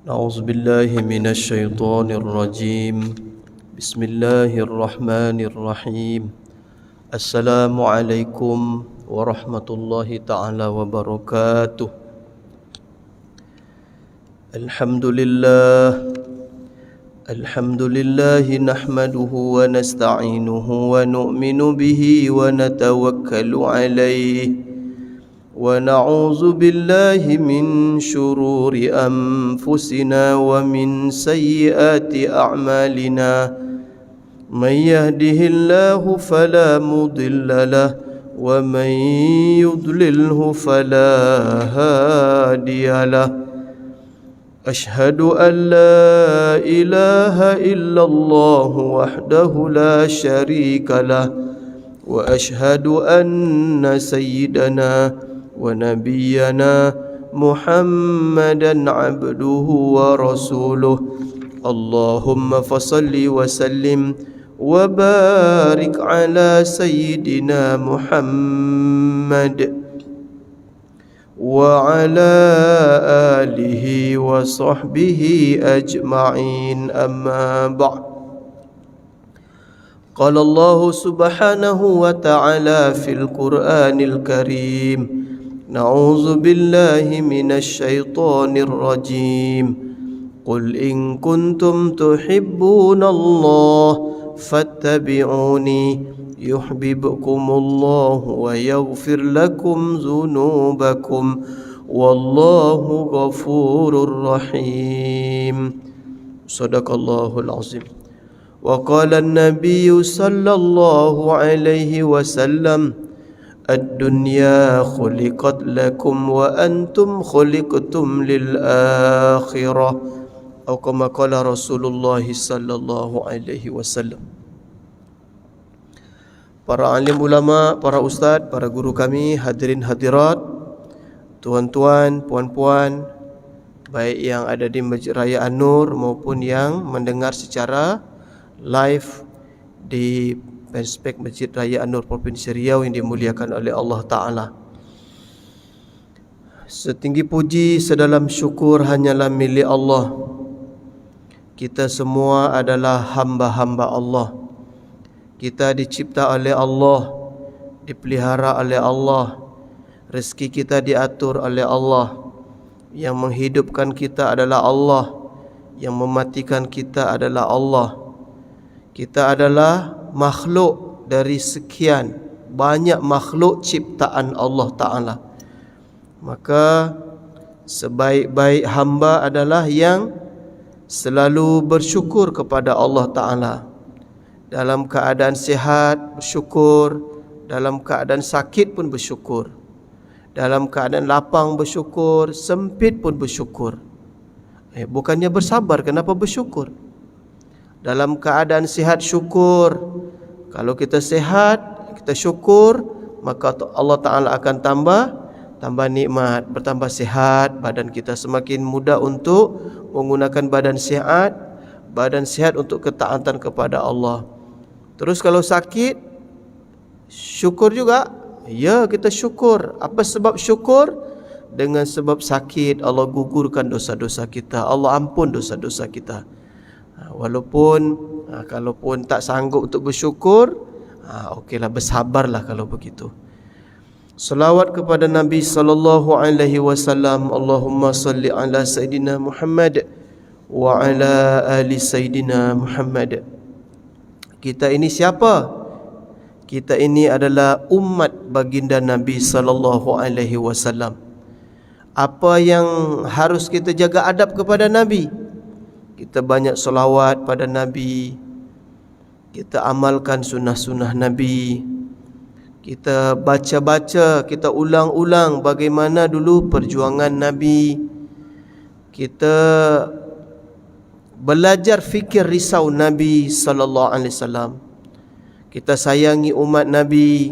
أعوذ بالله من الشيطان الرجيم. بسم الله الرحمن الرحيم. السلام عليكم ورحمة الله تعالى وبركاته. الحمد لله نحمده ونستعينه ونؤمن به ونتوكل عليه ونعوذ بالله من شرور أنفسنا ومن سيئات أعمالنا. من يهده الله فلا مضل له ومن يضلله فلا هادي له. أشهد أن لا إله إلا الله وحده لا شريك له وأشهد أن سيدنا ونبينا محمدا عبده ورسوله. اللهم فصل وسلم وبارك على سيدنا محمد وعلى آله وصحبه أجمعين. أما بعد. قال الله سبحانه وتعالى في القرآن الكريم: نعوذ بالله من الشيطان الرجيم. قل إن كنتم تحبون الله فاتبعوني يحببكم الله ويغفر لكم ذنوبكم والله غفور رحيم. صدق الله العظيم. وقال النبي صلى الله عليه وسلم: الدنيا خلقت لكم وأنتم خلقتم للآخرة. أو كما قال رسول الله صلى الله عليه وسلم. Para alim ulama, para ustaz, para guru kami, hadirin hadirat, tuan-tuan, puan-puan, baik yang ada di Masjid Raya An-Nur maupun yang mendengar secara live di Penspek Masjid Raya An-Nur Provinsi Riau yang dimuliakan oleh Allah Ta'ala. Setinggi puji, sedalam syukur hanyalah milik Allah. Kita semua adalah hamba-hamba Allah. Kita dicipta oleh Allah, dipelihara oleh Allah. Rezeki kita diatur oleh Allah. Yang menghidupkan kita adalah Allah. Yang mematikan kita adalah Allah. Kita adalah makhluk dari sekian banyak makhluk ciptaan Allah Ta'ala. Maka sebaik-baik hamba adalah yang selalu bersyukur kepada Allah Ta'ala. Dalam keadaan sihat bersyukur, dalam keadaan sakit pun bersyukur, dalam keadaan lapang bersyukur, sempit pun bersyukur. Bukannya bersabar, kenapa bersyukur? Dalam keadaan sihat syukur. Kalau kita sihat, kita syukur, maka Allah Ta'ala akan tambah nikmat, bertambah sihat. Badan kita semakin mudah untuk menggunakan badan sihat untuk ketaatan kepada Allah. Terus kalau sakit, syukur juga. Ya, kita syukur. Apa sebab syukur? Dengan sebab sakit Allah gugurkan dosa-dosa kita, Allah ampun dosa-dosa kita. Walaupun kalaupun tak sanggup untuk bersyukur, okeylah, bersabarlah kalau begitu. Salawat kepada Nabi sallallahu alaihi wasallam. Allahumma salli ala sayidina Muhammad wa ala ali sayidina Muhammad. Kita ini siapa? Kita ini adalah umat baginda Nabi sallallahu alaihi wasallam. Apa yang harus kita jaga adab kepada Nabi? Kita banyak selawat pada Nabi. Kita amalkan sunnah-sunnah Nabi. Kita baca-baca, kita ulang-ulang bagaimana dulu perjuangan Nabi. Kita belajar fikir risau Nabi sallallahu alaihi wasallam. Kita sayangi umat Nabi.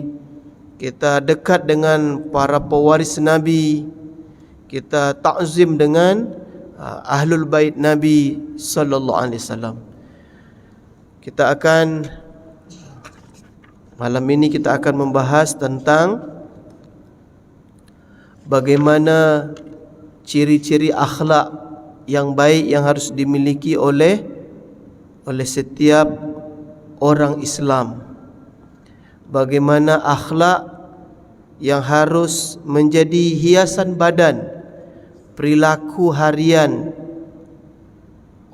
Kita dekat dengan para pewaris Nabi. Kita ta'zim dengan Ahlul Bait Nabi sallallahu alaihi wasallam. Malam ini kita akan membahas tentang bagaimana ciri-ciri akhlak yang baik yang harus dimiliki oleh setiap orang Islam. Bagaimana akhlak yang harus menjadi hiasan badan perilaku harian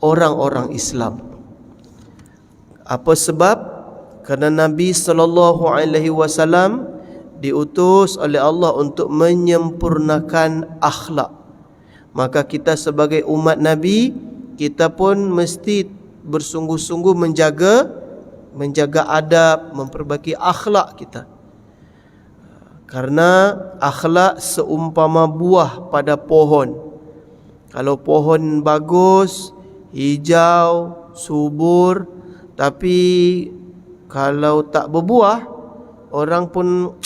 orang-orang Islam. Apa sebab? Kerana Nabi SAW diutus oleh Allah untuk menyempurnakan akhlak. Maka kita sebagai umat Nabi, kita pun mesti bersungguh-sungguh menjaga adab, memperbaiki akhlak kita. Karena akhlak seumpama buah pada pohon. Kalau pohon bagus, hijau, subur, tapi kalau tak berbuah, orang pun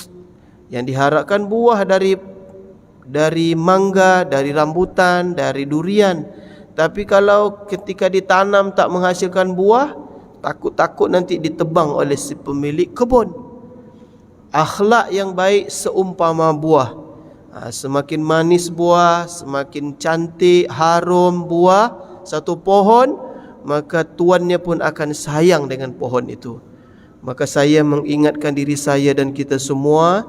yang diharapkan buah dari mangga, dari rambutan, dari durian. Tapi kalau ketika ditanam tak menghasilkan buah, takut-takut nanti ditebang oleh si pemilik kebun. Akhlak yang baik seumpama buah. Semakin manis buah, semakin cantik, harum buah satu pohon, maka tuannya pun akan sayang dengan pohon itu. Maka saya mengingatkan diri saya dan kita semua,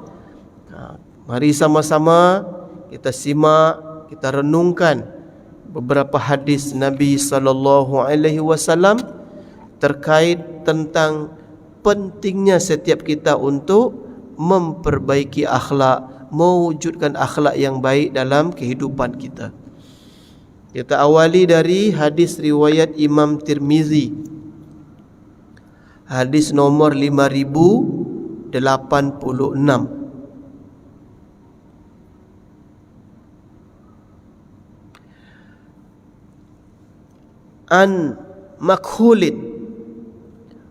mari sama-sama kita simak, kita renungkan beberapa hadis Nabi SAW terkait tentang pentingnya setiap kita untuk memperbaiki akhlak, mewujudkan akhlak yang baik dalam kehidupan kita. Kita awali dari hadis riwayat Imam Tirmizi, hadis nomor 5086. An Makhulin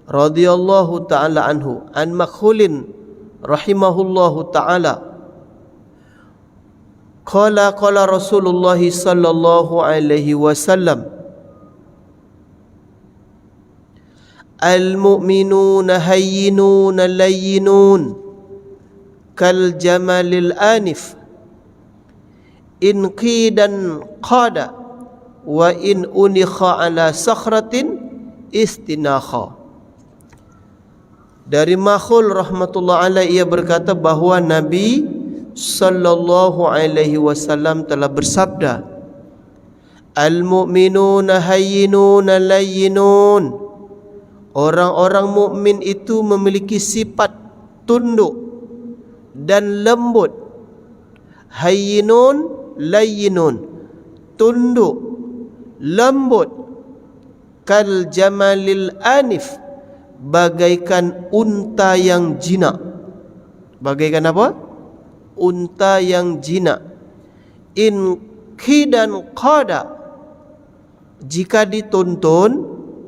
radhiyallahu ta'ala anhu, an Makhulin rahimahullahu ta'ala, qala Rasulullah sallallahu alaihi wasallam, al-mu'minuna hayyinuna layyinun kal jamalil anif in qidan qada wa in unikha ala sakhratin istinakha. Dari Makhul rahmatullah alaihi, ia berkata bahawa Nabi sallallahu alaihi wasallam telah bersabda, al-mu'minuna hayyinuna layyinun, orang-orang mukmin itu memiliki sifat tunduk dan lembut. Hayyinun layyinun, tunduk, lembut. Kal jamalil anif, bagaikan unta yang jinak. Bagaikan apa? Unta yang jinak. In qidan qada, jika dituntun,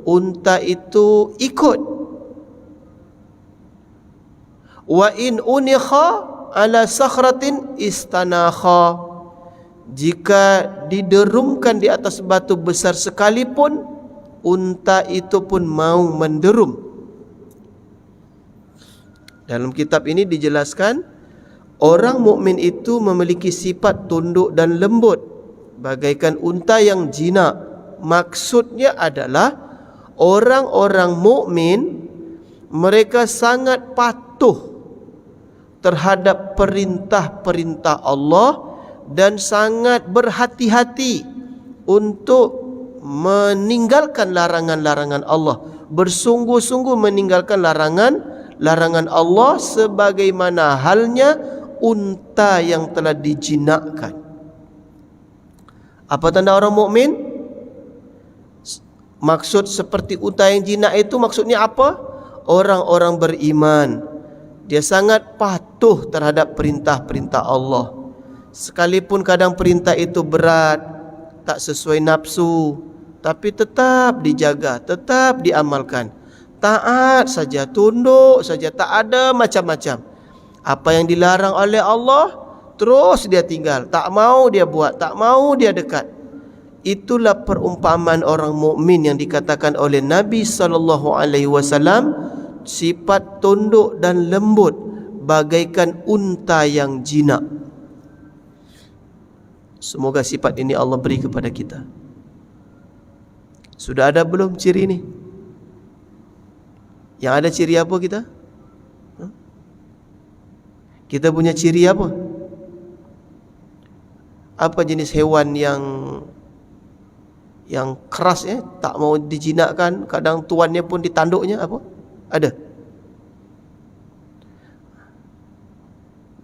unta itu ikut. Wa in unikha ala sakhratin istanakha, jika diderumkan di atas batu besar sekalipun, unta itu pun mau menderum. Dalam kitab ini dijelaskan, orang mukmin itu memiliki sifat tunduk dan lembut bagaikan unta yang jinak. Maksudnya adalah orang-orang mukmin mereka sangat patuh terhadap perintah-perintah Allah dan sangat berhati-hati untuk meninggalkan larangan-larangan Allah, bersungguh-sungguh meninggalkan larangan Allah, sebagaimana halnya unta yang telah dijinakkan. Apa tanda orang mukmin? Maksud seperti unta yang jinak itu maksudnya apa? Orang-orang beriman, dia sangat patuh terhadap perintah-perintah Allah. Sekalipun kadang perintah itu berat, tak sesuai nafsu, tapi tetap dijaga, tetap diamalkan. Taat saja, tunduk saja, tak ada macam-macam. Apa yang dilarang oleh Allah, terus dia tinggal, tak mau dia buat, tak mau dia dekat. Itulah perumpamaan orang mukmin yang dikatakan oleh Nabi SAW, sifat tunduk dan lembut bagaikan unta yang jinak. Semoga sifat ini Allah beri kepada kita. Sudah ada belum ciri ni? Yang ada ciri apa kita? Kita punya ciri apa? Apa jenis hewan yang keras tak mau dijinakkan, kadang tuannya pun ditanduknya, apa? Ada.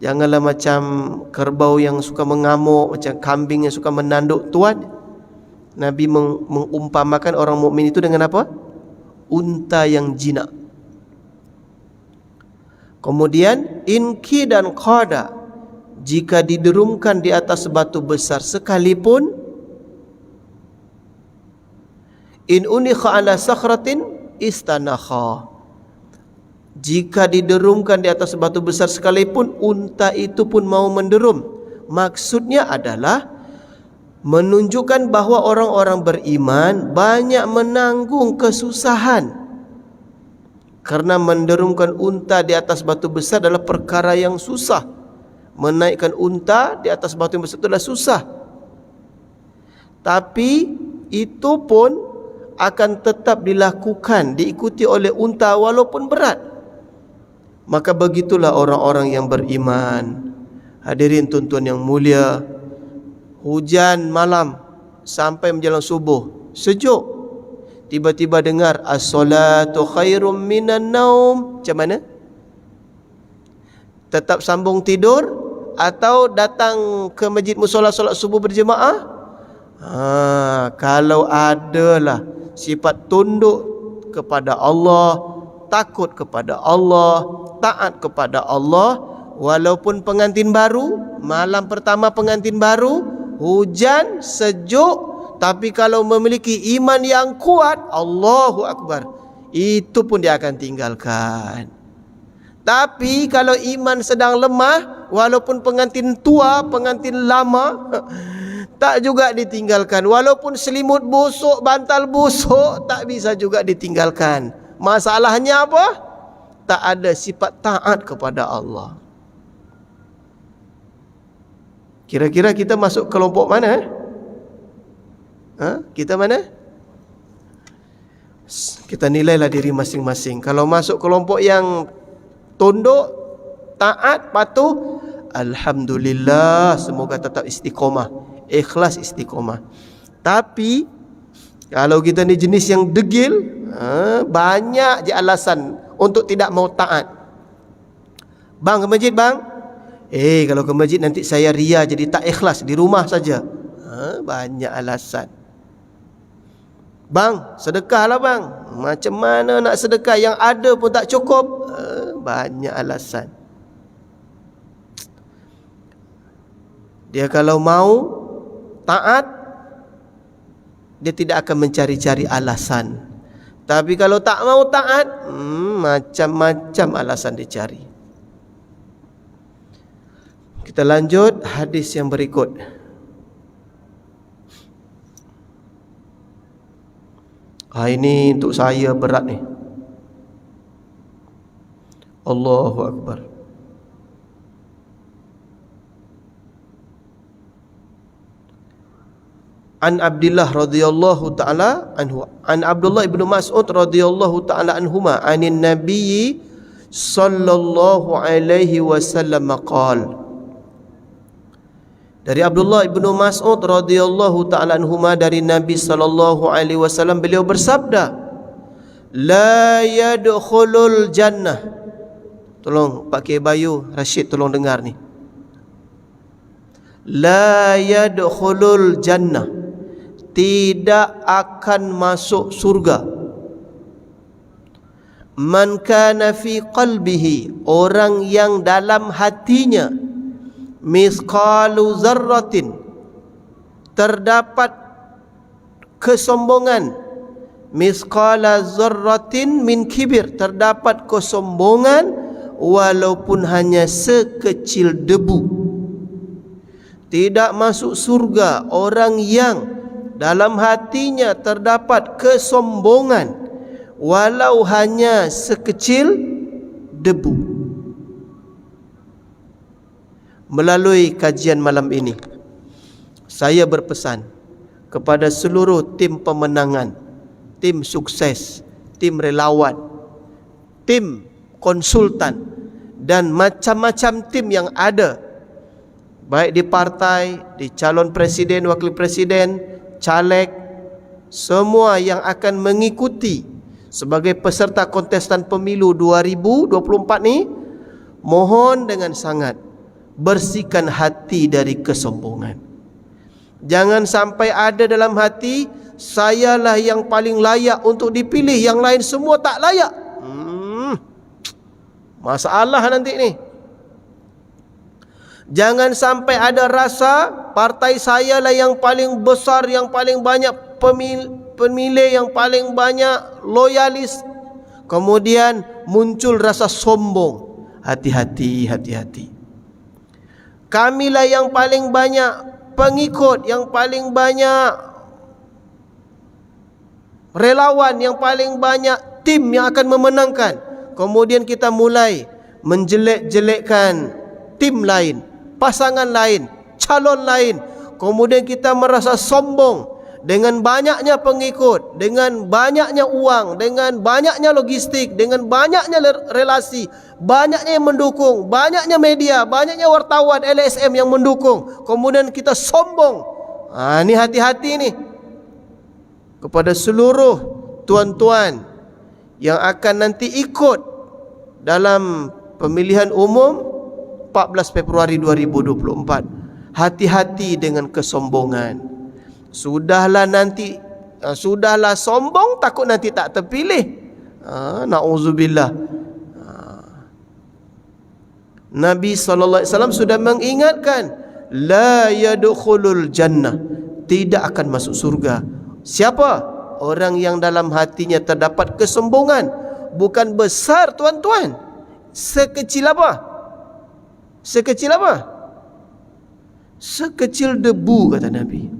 Janganlah macam kerbau yang suka mengamuk, macam kambing yang suka menanduk tuan. Nabi mengumpamakan orang mukmin itu dengan apa? Unta yang jinak. Kemudian inki dan qada, jika diderumkan di atas batu besar sekalipun, in unikha ala sakhratin istanakha, jika diderumkan di atas batu besar sekalipun, unta itu pun mau menderum. Maksudnya adalah menunjukkan bahawa orang-orang beriman banyak menanggung kesusahan. Karena menderumkan unta di atas batu besar adalah perkara yang susah. Menaikkan unta di atas batu yang besar itu adalah susah. Tapi itu pun akan tetap dilakukan, diikuti oleh unta walaupun berat. Maka begitulah orang-orang yang beriman. Hadirin tuan-tuan yang mulia, hujan malam sampai menjelang subuh, sejuk. Tiba-tiba dengar as-salatu khairum minan naum. Macam mana? Tetap sambung tidur atau datang ke masjid musola solat subuh berjemaah? Kalau adalah sifat tunduk kepada Allah, takut kepada Allah, taat kepada Allah, walaupun pengantin baru, malam pertama pengantin baru, hujan, sejuk, tapi kalau memiliki iman yang kuat, Allahu Akbar, itu pun dia akan tinggalkan. Tapi kalau iman sedang lemah, walaupun pengantin tua, pengantin lama, tak juga ditinggalkan. Walaupun selimut busuk, bantal busuk, tak bisa juga ditinggalkan. Masalahnya apa? Tak ada sifat taat kepada Allah. Kira-kira kita masuk kelompok mana? Kita mana? Kita nilailah diri masing-masing. Kalau masuk kelompok yang tunduk, taat, patuh, alhamdulillah, semoga tetap istiqomah, ikhlas istiqomah. Tapi kalau kita ni jenis yang degil, banyak je alasan untuk tidak mau taat. Bang, ke masjid bang? Kalau ke masjid nanti saya ria jadi tak ikhlas, di rumah saja. Banyak alasan. Bang, sedekahlah bang. Macam mana nak sedekah, yang ada pun tak cukup? Banyak alasan. Dia kalau mau taat, dia tidak akan mencari-cari alasan. Tapi kalau tak mau taat, macam-macam alasan dicari. Kita lanjut hadis yang berikut. Ini untuk saya berat ni. Allahu Akbar. An Abdullah radhiyallahu ta'ala anhu, an Abdullah ibnu Mas'ud radhiyallahu ta'ala anhuma, anin Nabi sallallahu alaihi wasallam qala. Dari Abdullah ibnu Mas'ud radhiyallahu ta'ala anhuma, dari Nabi sallallahu alaihi wasallam, beliau bersabda, la yadkhulul jannah. Tolong Pak Kiai Bayu Rashid tolong dengar ni. La yadkhulul jannah, tidak akan masuk surga. Man kana fi qalbihi, orang yang dalam hatinya misqalu zarratin, terdapat kesombongan, misqala zarratin min kibir, terdapat kesombongan walaupun hanya sekecil debu. Tidak masuk surga orang yang dalam hatinya terdapat kesombongan walau hanya sekecil debu. Melalui kajian malam ini, saya berpesan kepada seluruh tim pemenangan tim sukses, tim relawan, tim konsultan, dan macam-macam tim yang ada, baik di partai, di calon presiden, wakil presiden, caleg, semua yang akan mengikuti sebagai peserta kontestan pemilu 2024 ni, mohon dengan sangat bersihkan hati dari kesombongan. Jangan sampai ada dalam hati, sayalah yang paling layak untuk dipilih, yang lain semua tak layak. Masalah nanti ni. Jangan sampai ada rasa partai saya lah yang paling besar, yang paling banyak pemilih, yang paling banyak loyalis. Kemudian muncul rasa sombong. Hati-hati, hati-hati. Kamilah yang paling banyak pengikut, yang paling banyak relawan, yang paling banyak tim yang akan memenangkan. Kemudian kita mulai menjelek-jelekkan tim lain, pasangan lain, calon lain. Kemudian kita merasa sombong dengan banyaknya pengikut, dengan banyaknya uang, dengan banyaknya logistik, dengan banyaknya relasi, banyaknya yang mendukung, banyaknya media, banyaknya wartawan, LSM yang mendukung. Kemudian kita sombong. Ini hati-hati ni. Kepada seluruh tuan-tuan yang akan nanti ikut dalam pemilihan umum 14 Februari 2024. Hati-hati dengan kesombongan. Sudahlah sombong, takut nanti tak terpilih. Na'udzubillah. Nabi SAW sudah mengingatkan, la yadkhulul jannah, tidak akan masuk surga. Siapa? Orang yang dalam hatinya terdapat kesombongan. Bukan besar, tuan-tuan. Sekecil apa? Sekecil apa? Sekecil debu, kata Nabi.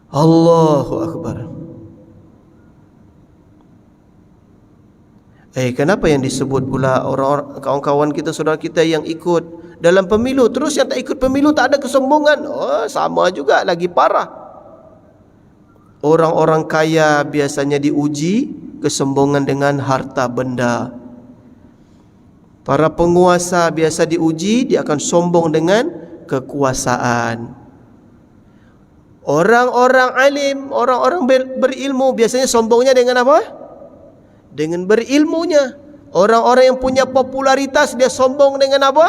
Allahu Akbar. Kenapa yang disebut pula orang-orang, kawan-kawan kita, saudara kita yang ikut dalam pemilu, terus yang tak ikut pemilu tak ada kesombongan? Sama juga, lagi parah. Orang-orang kaya biasanya diuji kesombongan dengan harta benda. Para penguasa biasa diuji, dia akan sombong dengan kekuasaan. Orang-orang alim, orang-orang berilmu biasanya sombongnya dengan apa? Dengan berilmunya. Orang-orang yang punya popularitas, dia sombong dengan apa?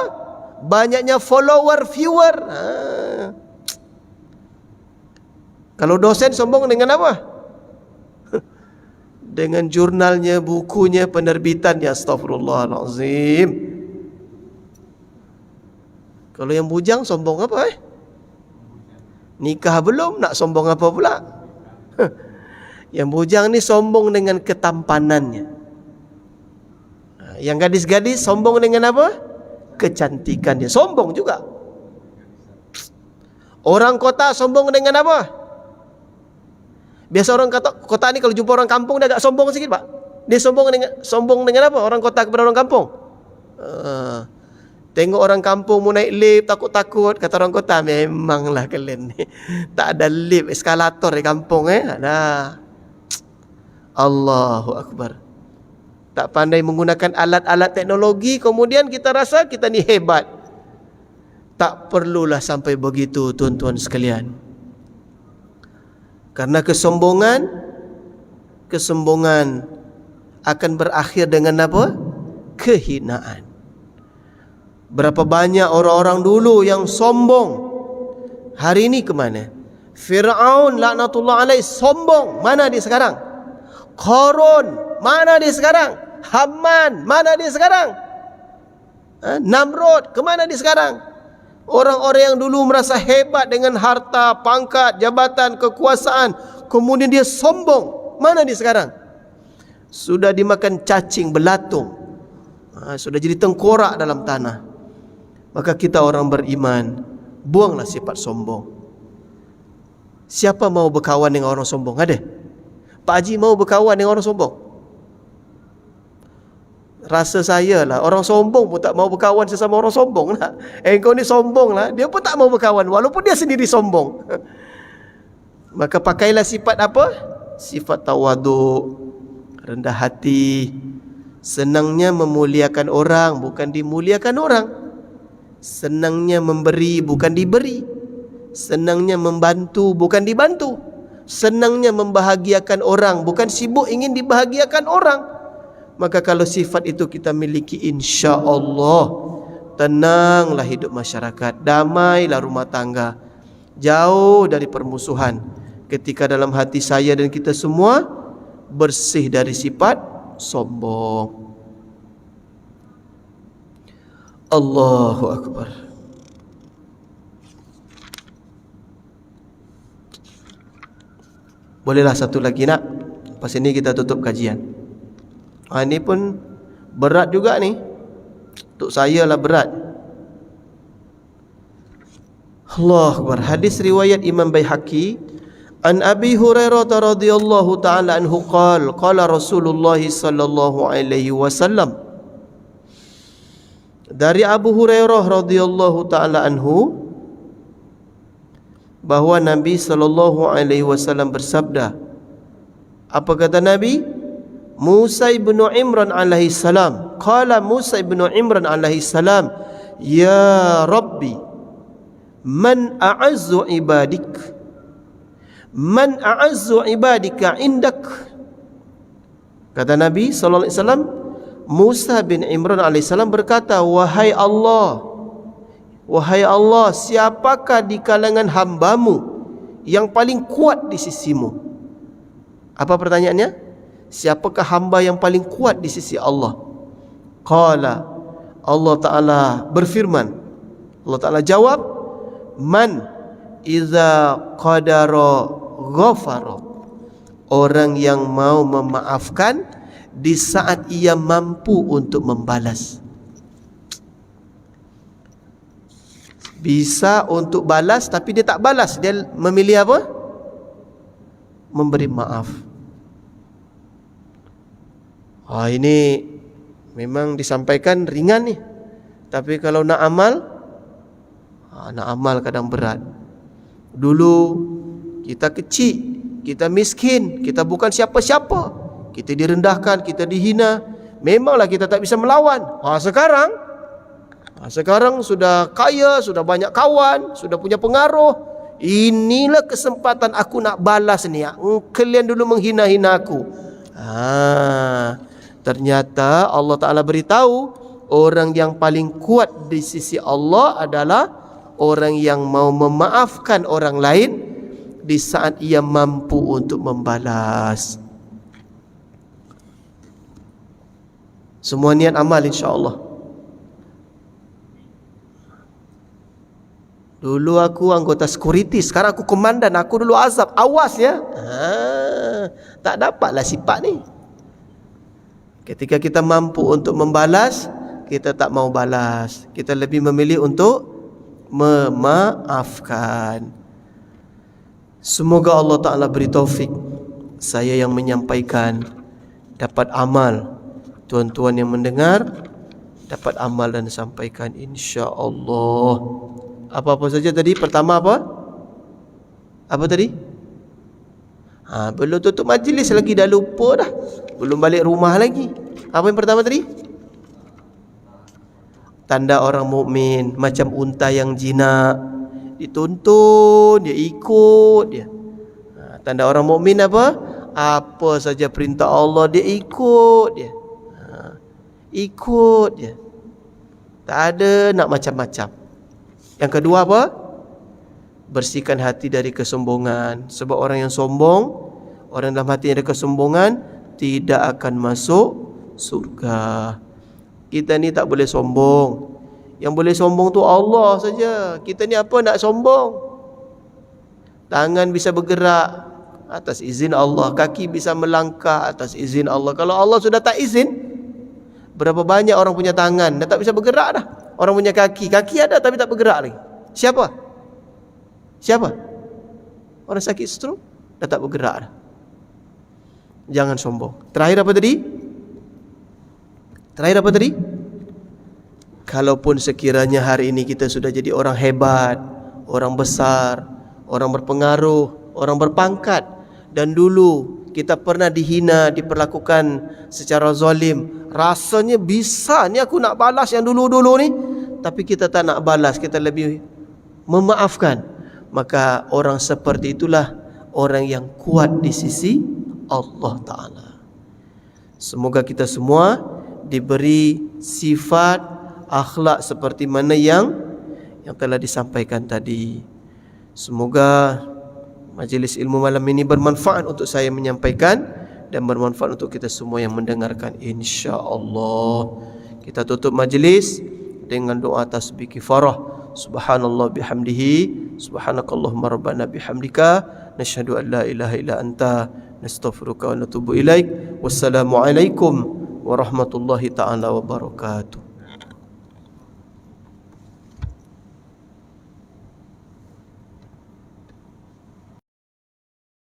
Banyaknya follower, viewer. Kalau dosen sombong dengan apa? Dengan jurnalnya, bukunya, penerbitannya. Astagfirullahalazim. Kalau yang bujang sombong apa? Nikah belum, nak sombong apa pula? Yang bujang ni sombong dengan ketampanannya. Yang gadis-gadis sombong dengan apa? Kecantikannya. Sombong juga. Orang kota sombong dengan apa? Biasa orang kota ni kalau jumpa orang kampung dia agak sombong sikit, Pak. Dia sombong dengan apa? Orang kota kepada orang kampung. Tengok orang kampung mau naik lift takut-takut, kata orang kota, memanglah kalian ni tak ada lift, eskalator di kampung ada. Allahu Akbar. Tak pandai menggunakan alat-alat teknologi, kemudian kita rasa kita ni hebat. Tak perlulah sampai begitu, tuan-tuan sekalian. Karena kesombongan akan berakhir dengan apa? Kehinaan. Berapa banyak orang-orang dulu yang sombong, hari ini ke mana? Fir'aun laknatullah alaih sombong, mana dia sekarang? Qarun, mana dia sekarang? Haman, mana dia sekarang? Namrud, ke mana dia sekarang? Orang-orang yang dulu merasa hebat dengan harta, pangkat, jabatan, kekuasaan, kemudian dia sombong, mana dia sekarang? Sudah dimakan cacing, belatung, sudah jadi tengkorak dalam tanah. Maka kita orang beriman, buanglah sifat sombong. Siapa mau berkawan dengan orang sombong? Ada? Pak Haji mau berkawan dengan orang sombong? Rasa saya lah, orang sombong pun tak mau berkawan sesama orang sombong lah. Kau ni sombong lah, dia pun tak mau berkawan walaupun dia sendiri sombong. Maka pakailah sifat apa? Sifat tawaduk, rendah hati, senangnya memuliakan orang, bukan dimuliakan orang. Senangnya memberi, bukan diberi. Senangnya membantu, bukan dibantu. Senangnya membahagiakan orang, bukan sibuk ingin dibahagiakan orang. Maka kalau sifat itu kita miliki, insya Allah tenanglah hidup masyarakat, damailah rumah tangga, jauh dari permusuhan. Ketika dalam hati saya dan kita semua bersih dari sifat sombong. Allahu Akbar. Bolehlah satu lagi nak. Pas ini kita tutup kajian. Ini pun berat juga ni. Untuk saya lah berat. Allahu Akbar. Hadis riwayat Imam Baihaqi. An Abi Hurairah radhiyallahu ta'ala anhu qala Rasulullah sallallahu alaihi wasallam. Dari Abu Hurairah radhiyallahu ta'ala anhu bahawa Nabi sallallahu alaihi wasallam bersabda. Apa kata Nabi? Musa ibn Imran alaihi salam. Qala Musa ibn Imran alaihi salam, ya Rabbi, man a'azzu ibadik? Man a'azzu ibadika indak? Kata Nabi sallallahu alaihi wasallam, Musa bin Imran alaihissalam berkata, wahai Allah, siapakah di kalangan hambamu yang paling kuat di sisimu? Apa pertanyaannya? Siapakah hamba yang paling kuat di sisi Allah? Qala, Allah Ta'ala berfirman, Allah Ta'ala jawab, man iza qadara ghafara, orang yang mau memaafkan di saat ia mampu untuk membalas. Bisa untuk balas tapi dia tak balas. Dia memilih apa? Memberi maaf. Ini memang disampaikan ringan ni. Tapi kalau nak amal kadang berat. Dulu kita kecil, kita miskin, kita bukan siapa-siapa, kita direndahkan, kita dihina, memanglah kita tak bisa melawan. Sekarang sudah kaya, sudah banyak kawan, sudah punya pengaruh. Inilah kesempatan aku nak balas ni. Kalian dulu menghina-hina aku. Ternyata Allah Ta'ala beritahu, orang yang paling kuat di sisi Allah adalah orang yang mau memaafkan orang lain di saat ia mampu untuk membalas. Semua niat amal insya-Allah. Dulu aku anggota security, sekarang aku komandan, aku dulu azab. Awas ya. Tak dapatlah sifat ni. Ketika kita mampu untuk membalas, kita tak mau balas. Kita lebih memilih untuk memaafkan. Semoga Allah Ta'ala beri taufik saya yang menyampaikan dapat amal, tuan-tuan yang mendengar dapat amal dan sampaikan insya-Allah. Apa-apa saja tadi? Pertama apa? Apa tadi? Belum tutup majlis lagi dah lupa dah. Belum balik rumah lagi. Apa yang pertama tadi? Tanda orang mukmin macam unta yang jinak, dituntun, dia ikut dia. Tanda orang mukmin apa? Apa saja perintah Allah dia ikut dia. Ikut dia. Tak ada nak macam-macam. Yang kedua apa? Bersihkan hati dari kesombongan. Sebab orang yang sombong, orang dalam hatinya ada kesombongan, tidak akan masuk surga. Kita ni tak boleh sombong. Yang boleh sombong tu Allah saja. Kita ni apa nak sombong? Tangan bisa bergerak atas izin Allah, kaki bisa melangkah atas izin Allah. Kalau Allah sudah tak izin, berapa banyak orang punya tangan dah tak bisa bergerak dah. Orang punya kaki ada tapi tak bergerak lagi. Siapa? Orang sakit stroke dah tak bergerak dah. Jangan sombong. Terakhir apa tadi? Kalaupun sekiranya hari ini kita sudah jadi orang hebat, orang besar, orang berpengaruh, orang berpangkat, dan dulu kita pernah dihina, diperlakukan secara zalim. Rasanya bisa ni aku nak balas yang dulu-dulu ni, tapi kita tak nak balas, kita lebih memaafkan. Maka orang seperti itulah orang yang kuat di sisi Allah Ta'ala. Semoga kita semua diberi sifat akhlak seperti mana yang telah disampaikan tadi. Semoga majlis ilmu malam ini bermanfaat untuk saya menyampaikan dan bermanfaat untuk kita semua yang mendengarkan, insya-Allah. Kita tutup majlis dengan doa tasbih kifarah. Subhanallah bihamdihi, subhanakallahumma rabbana bihamdika, nasyhadu an la ilaha illa anta, nastaghfiruka wa natubu ilaik. Wassalamualaikum warahmatullahi taala wabarakatuh.